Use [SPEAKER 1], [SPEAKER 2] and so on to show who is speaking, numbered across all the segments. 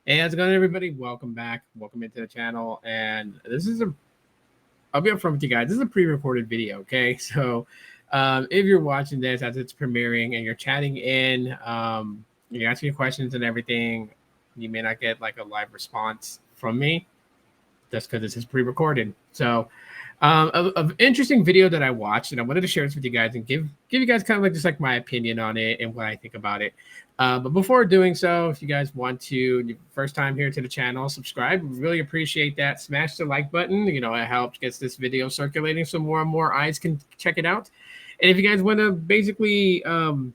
[SPEAKER 1] Hey, how's it going, everybody? Welcome back. Welcome into the channel. And I'll be upfront with you guys. This is a pre-recorded video, okay? So if you're watching this as it's premiering and you're chatting in, you're asking your questions and everything, you may not get like a live response from me. That's because this is pre-recorded. So of interesting video that I watched, and I wanted to share this with you guys and give you guys kind of like just like my opinion on it and what I think about it. But before doing so, if you guys want to, first time here to the channel, subscribe. Really appreciate that. Smash the like button. You know, it helps gets this video circulating so more and more eyes can check it out. And if you guys want to basically, show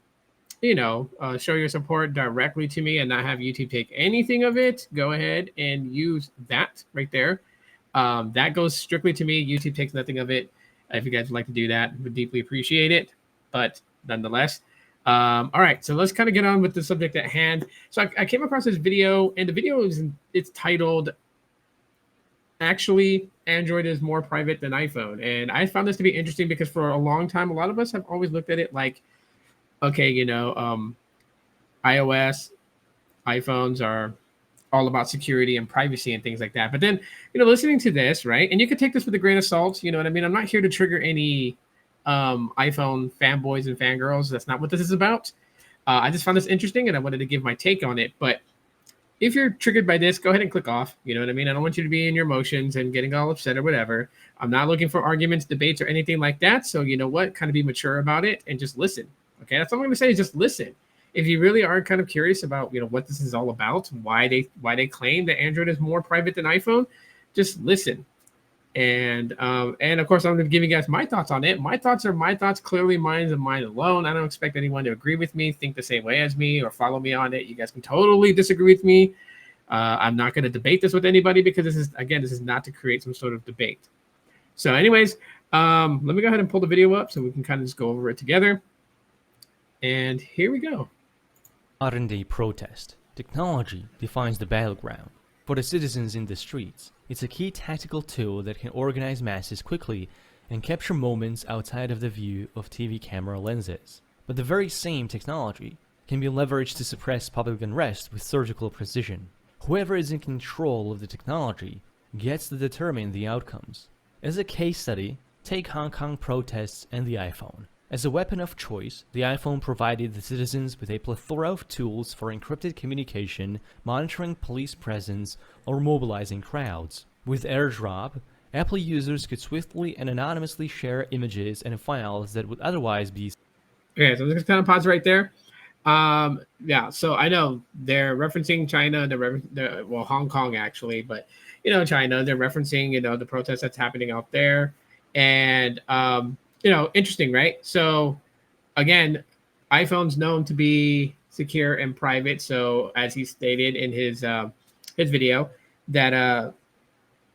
[SPEAKER 1] your support directly to me and not have YouTube take anything of it, go ahead and use that right there. That goes strictly to me. YouTube takes nothing of it. If you guys would like to do that, would deeply appreciate it. But nonetheless, all right. So let's kind of get on with the subject at hand. So I came across this video, and the video it's titled, "Actually, Android is more private than iPhone." And I found this to be interesting because for a long time, a lot of us have always looked at it like, okay, iOS, iPhones are all about security and privacy and things like that. But then, listening to this, right? And you could take this with a grain of salt. You know what I mean? I'm not here to trigger any iPhone fanboys and fangirls. That's not what this is about. I just found this interesting and I wanted to give my take on it. But if you're triggered by this, go ahead and click off. You know what I mean? I don't want you to be in your emotions and getting all upset or whatever. I'm not looking for arguments, debates, or anything like that. So you know what? Kind of be mature about it and just listen. Okay, that's all I'm going to say is just listen. If you really are kind of curious about what this is all about, why they claim that Android is more private than iPhone, just listen. And of course, I'm going to give you guys my thoughts on it. My thoughts are my thoughts, clearly mine and mine alone. I don't expect anyone to agree with me, think the same way as me, or follow me on it. You guys can totally disagree with me. I'm not going to debate this with anybody because this is not to create some sort of debate. So anyways, let me go ahead and pull the video up so we can kind of just go over it together. And here we go.
[SPEAKER 2] Modern-day protest. Technology defines the battleground. For the citizens in the streets, it's a key tactical tool that can organize masses quickly and capture moments outside of the view of TV camera lenses. But the very same technology can be leveraged to suppress public unrest with surgical precision. Whoever is in control of the technology gets to determine the outcomes. As a case study, take Hong Kong protests and the iPhone. As a weapon of choice, the iPhone provided the citizens with a plethora of tools for encrypted communication, monitoring police presence, or mobilizing crowds. With AirDrop, Apple users could swiftly and anonymously share images and files that would otherwise be...
[SPEAKER 1] Okay, so I'm just kind of pause right there. Yeah, so I know they're referencing China, well, Hong Kong actually, but China, they're referencing the protest that's happening out there, and interesting, right? So again, iPhone's known to be secure and private. So as he stated in his video, that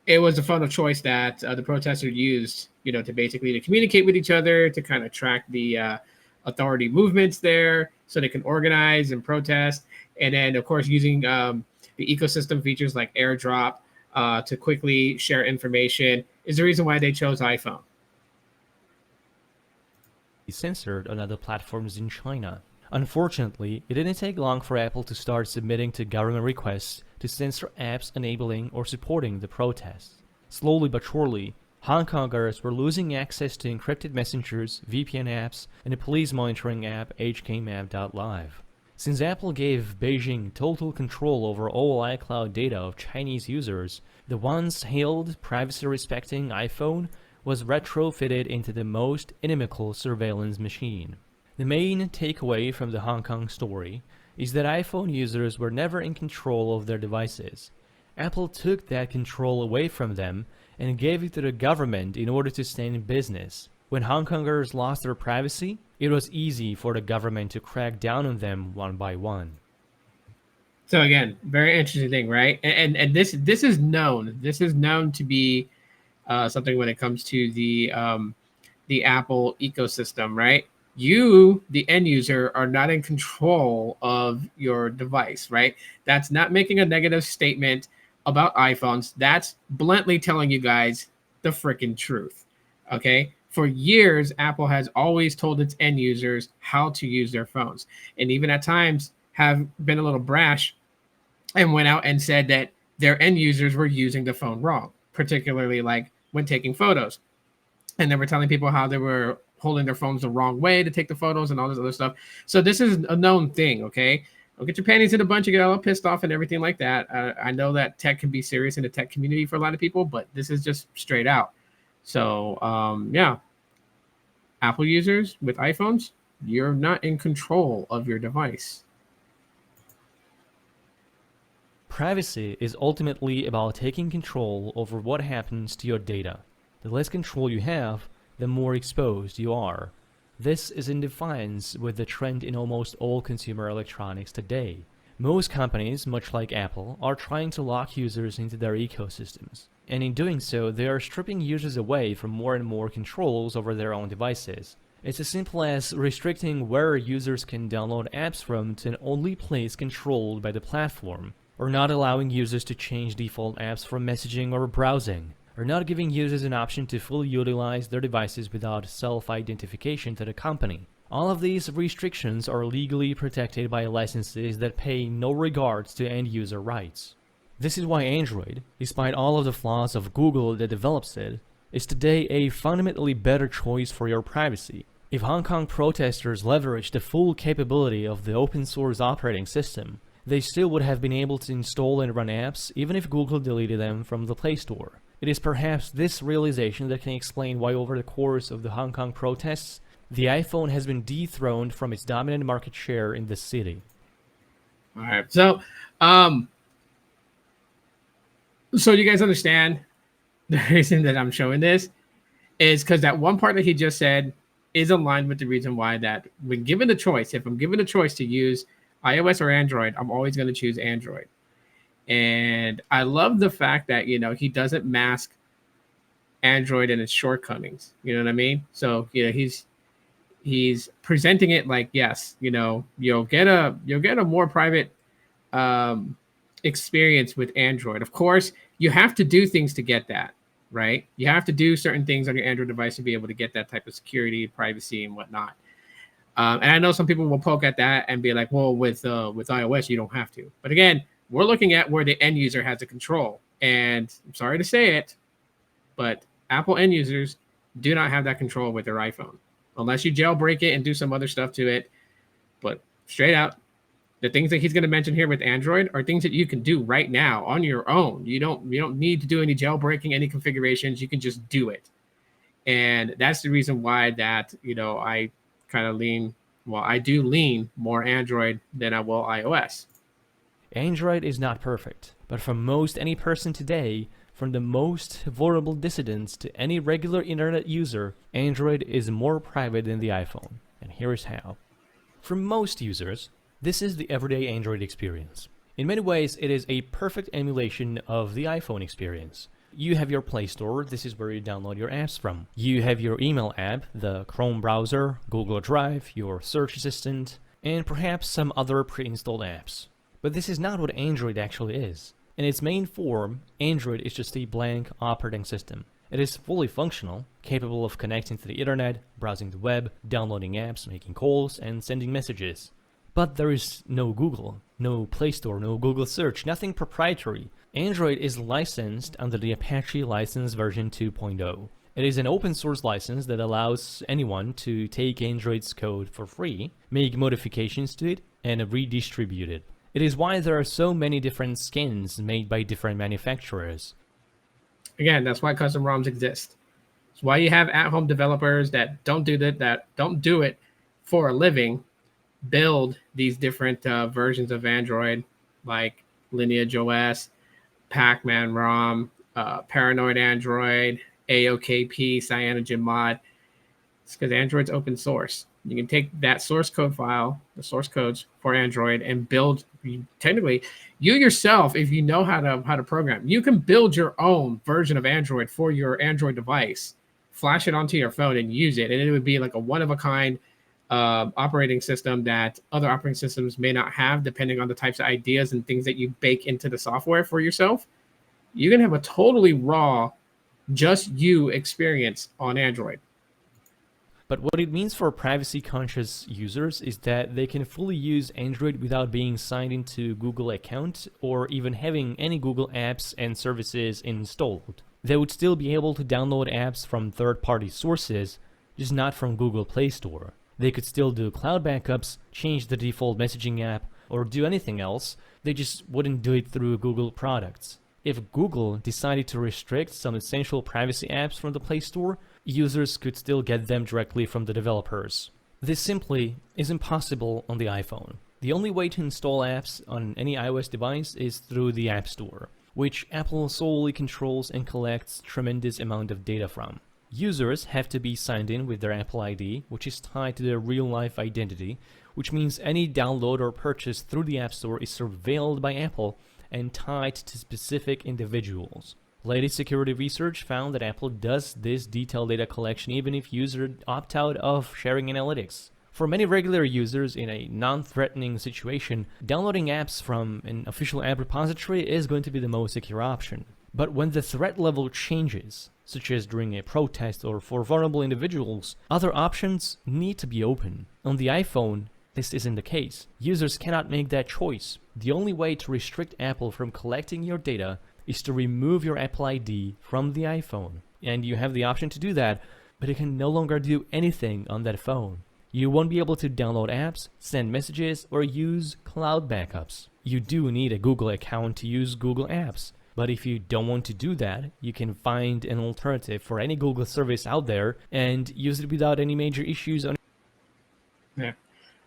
[SPEAKER 1] it was a phone of choice that the protesters used, to basically to communicate with each other, to kind of track the authority movements there, so they can organize and protest, and then of course using the ecosystem features like AirDrop to quickly share information is the reason why they chose iPhone.
[SPEAKER 2] Censored on other platforms in China. Unfortunately, it didn't take long for Apple to start submitting to government requests to censor apps enabling or supporting the protests. Slowly but surely, Hong Kongers were losing access to encrypted messengers, VPN apps, and the police monitoring app HKmap.live. Since Apple gave Beijing total control over all iCloud data of Chinese users, the once hailed privacy-respecting iPhone was retrofitted into the most inimical surveillance machine. The main takeaway from the Hong Kong story is that iPhone users were never in control of their devices. Apple took that control away from them and gave it to the government in order to stay in business. When Hong Kongers lost their privacy, it was easy for the government to crack down on them one by one.
[SPEAKER 1] So again, very interesting thing, right? And this is known. This is known to be something when it comes to the Apple ecosystem, right? You, the end user, are not in control of your device, right? That's not making a negative statement about iPhones. That's bluntly telling you guys the freaking truth, okay? For years, Apple has always told its end users how to use their phones, and even at times have been a little brash and went out and said that their end users were using the phone wrong, particularly like when taking photos. And they were telling people how they were holding their phones the wrong way to take the photos and all this other stuff. So this is a known thing, okay? Don't get your panties in a bunch and get all pissed off and everything like that. I know that tech can be serious in the tech community for a lot of people, but this is just straight out. So yeah, Apple users with iPhones, you're not in control of your device.
[SPEAKER 2] Privacy is ultimately about taking control over what happens to your data. The less control you have, the more exposed you are. This is in defiance with the trend in almost all consumer electronics today. Most companies, much like Apple, are trying to lock users into their ecosystems. And in doing so, they are stripping users away from more and more controls over their own devices. It's as simple as restricting where users can download apps from to an only place controlled by the platform, or not allowing users to change default apps from messaging or browsing, or not giving users an option to fully utilize their devices without self-identification to the company. All of these restrictions are legally protected by licenses that pay no regards to end-user rights. This is why Android, despite all of the flaws of Google that develops it, is today a fundamentally better choice for your privacy. If Hong Kong protesters leveraged the full capability of the open-source operating system, they still would have been able to install and run apps even if Google deleted them from the Play Store. It is perhaps this realization that can explain why over the course of the Hong Kong protests, the iPhone has been dethroned from its dominant market share in the city.
[SPEAKER 1] All right. So you guys understand the reason that I'm showing this is because that one part that he just said is aligned with the reason why that when given the choice, if I'm given a choice to use iOS or Android, I'm always going to choose Android. And I love the fact that, he doesn't mask Android and its shortcomings. You know what I mean? So, he's presenting it like, yes, you'll get a more private experience with Android. Of course, you have to do things to get that, right? You have to do certain things on your Android device to be able to get that type of security, privacy, and whatnot. And I know some people will poke at that and be like, well, with iOS, you don't have to. But again, we're looking at where the end user has the control. And I'm sorry to say it, but Apple end users do not have that control with their iPhone unless you jailbreak it and do some other stuff to it. But straight out, the things that he's going to mention here with Android are things that you can do right now on your own. You don't need to do any jailbreaking, any configurations. You can just do it. And that's the reason why that, I kind of I do lean more Android than I will iOS.
[SPEAKER 2] Android is not perfect, but for most any person today, from the most vulnerable dissidents to any regular internet user, Android is more private than the iPhone. And here is how. For most users, this is the everyday Android experience. In many ways, it is a perfect emulation of the iPhone experience. You have your Play Store, this is where you download your apps from. You have your email app, the Chrome browser, Google Drive, your search assistant, and perhaps some other pre-installed apps. But this is not what Android actually is. In its main form, Android is just a blank operating system. It is fully functional, capable of connecting to the internet, browsing the web, downloading apps, making calls, and sending messages. But there is no Google, no Play Store, no Google Search, nothing proprietary. Android is licensed under the Apache License version 2.0. It is an open source license that allows anyone to take Android's code for free, make modifications to it, and redistribute it. It is why there are so many different skins made by different manufacturers.
[SPEAKER 1] Again, that's why custom ROMs exist. It's why you have at-home developers that don't do it for a living, build these different versions of Android, like Lineage OS, Pac-Man ROM, Paranoid Android, AOKP, CyanogenMod. It's because Android's open source. You can take that source code file, the source codes for Android, and build. Technically, you yourself, if you know how to program, you can build your own version of Android for your Android device, flash it onto your phone, and use it. And it would be like a one-of-a-kind operating system that other operating systems may not have, depending on the types of ideas and things that you bake into the software for yourself. You can have a totally raw, just you experience on Android.
[SPEAKER 2] But what it means for privacy-conscious users is that they can fully use Android without being signed into Google account or even having any Google apps and services installed. They would still be able to download apps from third-party sources, just not from Google Play Store. They could still do cloud backups, change the default messaging app, or do anything else. They just wouldn't do it through Google products. If Google decided to restrict some essential privacy apps from the Play Store, users could still get them directly from the developers. This simply is impossible on the iPhone. The only way to install apps on any iOS device is through the App Store, which Apple solely controls and collects tremendous amount of data from. Users have to be signed in with their Apple ID, which is tied to their real-life identity, which means any download or purchase through the App Store is surveilled by Apple and tied to specific individuals. Latest security research found that Apple does this detailed data collection even if users opt out of sharing analytics. For many regular users in a non-threatening situation, downloading apps from an official app repository is going to be the most secure option. But when the threat level changes, such as during a protest or for vulnerable individuals, other options need to be open. On the iPhone, this isn't the case. Users cannot make that choice. The only way to restrict Apple from collecting your data is to remove your Apple ID from the iPhone. And you have the option to do that, but you can no longer do anything on that phone. You won't be able to download apps, send messages, or use cloud backups. You do need a Google account to use Google Apps. But if you don't want to do that, you can find an alternative for any Google service out there and use it without any major issues.
[SPEAKER 1] Yeah.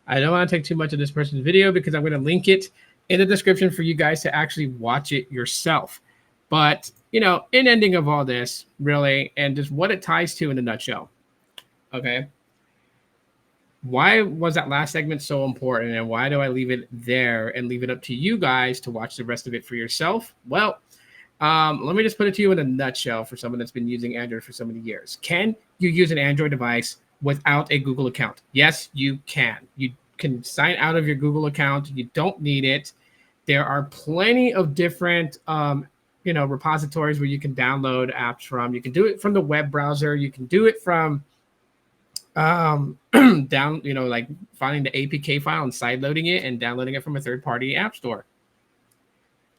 [SPEAKER 1] I don't want to take too much of this person's video because I'm going to link it in the description for you guys to actually watch it yourself. But, in ending of all this, really, and just what it ties to in a nutshell. Okay. Why was that last segment so important, and why do I leave it there and leave it up to you guys to watch the rest of it for yourself? Well, let me just put it to you in a nutshell for someone that's been using Android for so many years. Can you use an Android device without a Google account? Yes, you can. You can sign out of your Google account. You don't need it. There are plenty of different, repositories where you can download apps from. You can do it from the web browser. You can do it from like finding the APK file and sideloading it and downloading it from a third-party app store.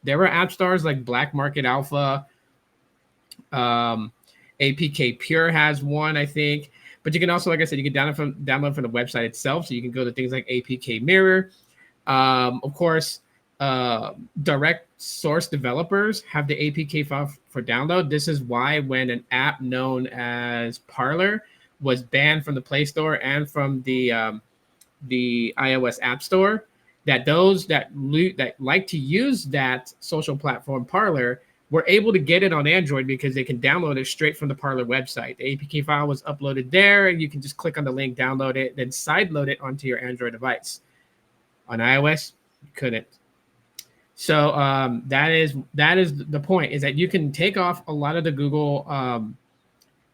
[SPEAKER 1] There are app stores like Black Market Alpha, APK Pure has one, I think. But you can also, like I said, you can download from the website itself. So you can go to things like APK Mirror. Of course, direct source developers have the APK file for download. This is why when an app known as Parler was banned from the Play Store and from the iOS App Store, that those that like to use that social platform Parler were able to get it on Android because they can download it straight from the Parler website. The APK file was uploaded there, and you can just click on the link, download it, then sideload it onto your Android device. On iOS, you couldn't. So that is the point, is that you can take off a lot of the Google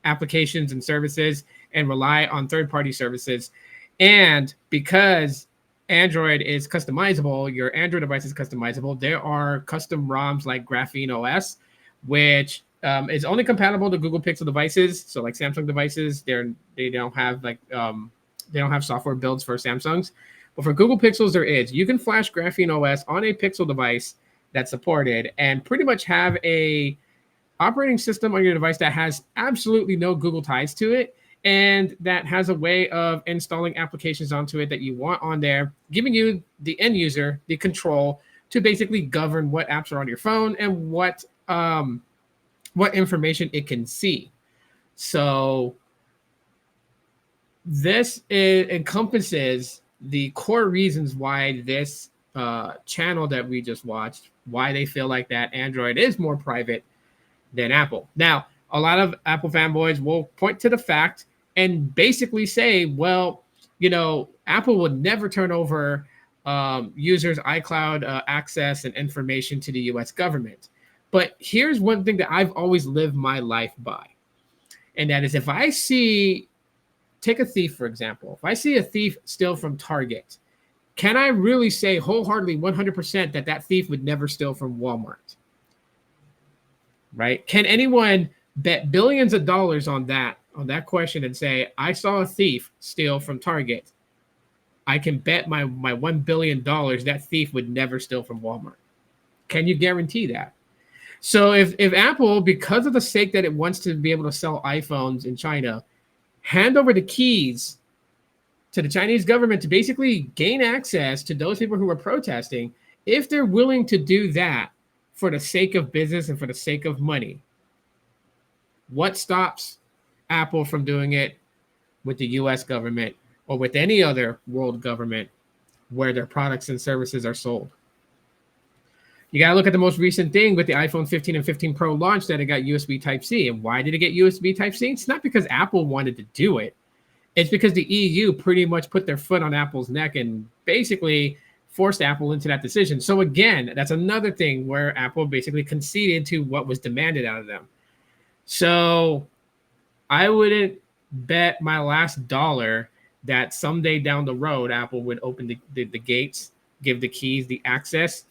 [SPEAKER 1] applications and services and rely on third-party services. And because Android is customizable, your Android device is customizable, there are custom ROMs like Graphene OS, which is only compatible to Google Pixel devices. So like Samsung devices, they don't have software builds for Samsungs. But for Google Pixels, there is. You can flash Graphene OS on a Pixel device that's supported and pretty much have a operating system on your device that has absolutely no Google ties to it, and that has a way of installing applications onto it that you want on there, giving you, the end user, the control to basically govern what apps are on your phone and what information it can see. So this encompasses the core reasons why this channel that we just watched, why they feel like that Android is more private than Apple. Now, a lot of Apple fanboys will point to the fact and basically say, well, Apple would never turn over users' iCloud access and information to the US government. But here's one thing that I've always lived my life by. And that is, if I take a thief, for example. If I see a thief steal from Target, can I really say wholeheartedly 100% that thief would never steal from Walmart? Right? Can anyone bet billions of dollars on that on that question and say, I saw a thief steal from Target, I can bet my $1 billion that thief would never steal from Walmart. Can you guarantee that? So if Apple, because of the sake that it wants to be able to sell iPhones in China, hand over the keys to the Chinese government to basically gain access to those people who are protesting, if they're willing to do that for the sake of business and for the sake of money, what stops Apple from doing it with the US government or with any other world government where their products and services are sold? You got to look at the most recent thing with the iPhone 15 and 15 Pro launch, that it got USB Type-C. And why did it get USB Type-C? It's not because Apple wanted to do it. It's because the EU pretty much put their foot on Apple's neck and basically forced Apple into that decision. So again, that's another thing where Apple basically conceded to what was demanded out of them. So I wouldn't bet my last dollar that someday down the road, Apple would open the gates, give the keys, the access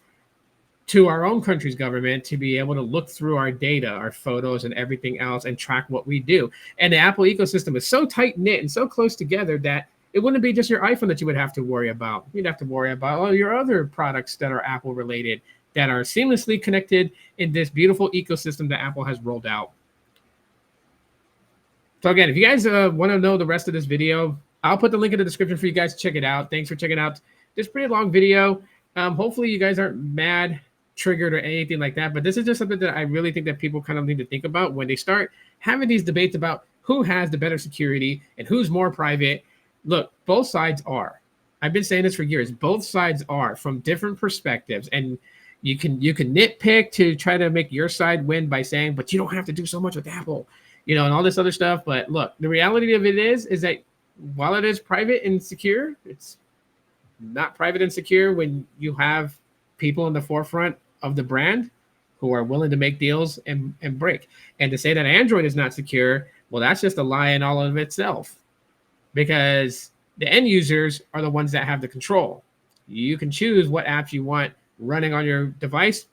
[SPEAKER 1] to our own country's government to be able to look through our data, our photos, and everything else and track what we do. And the Apple ecosystem is so tight knit and so close together that it wouldn't be just your iPhone that you would have to worry about. You'd have to worry about all your other products that are Apple related that are seamlessly connected in this beautiful ecosystem that Apple has rolled out. So again, if you guys want to know the rest of this video, I'll put the link in the description for you guys to check it out. Thanks for checking out this pretty long video. Hopefully you guys aren't mad, triggered, or anything like that, but this is just something that I really think that people kind of need to think about when they start having these debates about who has the better security and who's more private. Look, both sides are. I've been saying this for years. Both sides are, from different perspectives, and you can nitpick to try to make your side win by saying, but you don't have to do so much with Apple, and all this other stuff. But look, the reality of it is that while it is private and secure, it's not private and secure when you have people in the forefront of the brand who are willing to make deals and break. And to say that Android is not secure, well, that's just a lie in all of itself, because the end users are the ones that have the control. You can choose what apps you want running on your device.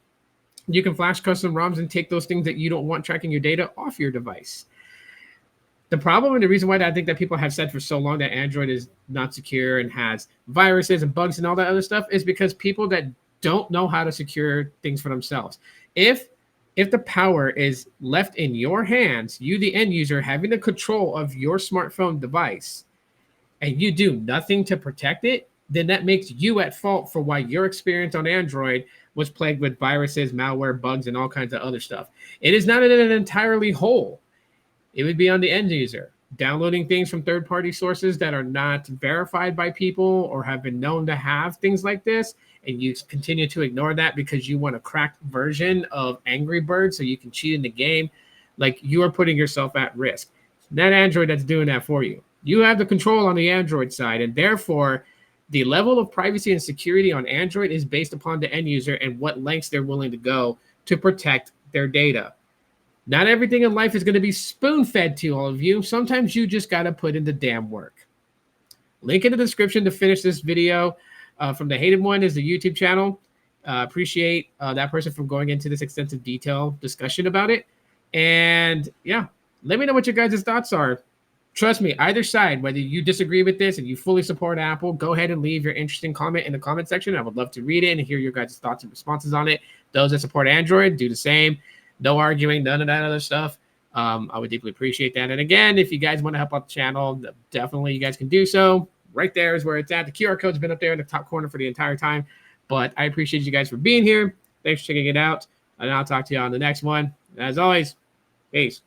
[SPEAKER 1] You can flash custom ROMs and take those things that you don't want tracking your data off your device. The problem, and the reason why I think that people have said for so long that Android is not secure and has viruses and bugs and all that other stuff, is because people that don't know how to secure things for themselves. If the power is left in your hands, you the end user having the control of your smartphone device, and you do nothing to protect it, then that makes you at fault for why your experience on Android was plagued with viruses, malware, bugs, and all kinds of other stuff. It is not an entirely whole. It would be on the end user. Downloading things from third-party sources that are not verified by people or have been known to have things like this, and you continue to ignore that because you want a cracked version of Angry Birds so you can cheat in the game, like, you are putting yourself at risk. It's not Android that's doing that for you. You have the control on the Android side, and therefore the level of privacy and security on Android is based upon the end user and what lengths they're willing to go to protect their data. Not everything in life is going to be spoon-fed to all of you. Sometimes you just got to put in the damn work. Link in the description to finish this video. From the Hated One is the YouTube channel. Appreciate that person from going into this extensive detail discussion about it. And yeah, let me know what your guys' thoughts are. Trust me, either side, whether you disagree with this and you fully support Apple, go ahead and leave your interesting comment in the comment section. I would love to read it and hear your guys' thoughts and responses on it. Those that support Android, do the same. No arguing, none of that other stuff. I would deeply appreciate that. And again, if you guys want to help out the channel, definitely you guys can do so. Right there is where it's at. The QR code's been up there in the top corner for the entire time. But I appreciate you guys for being here. Thanks for checking it out. And I'll talk to you on the next one. As always, peace.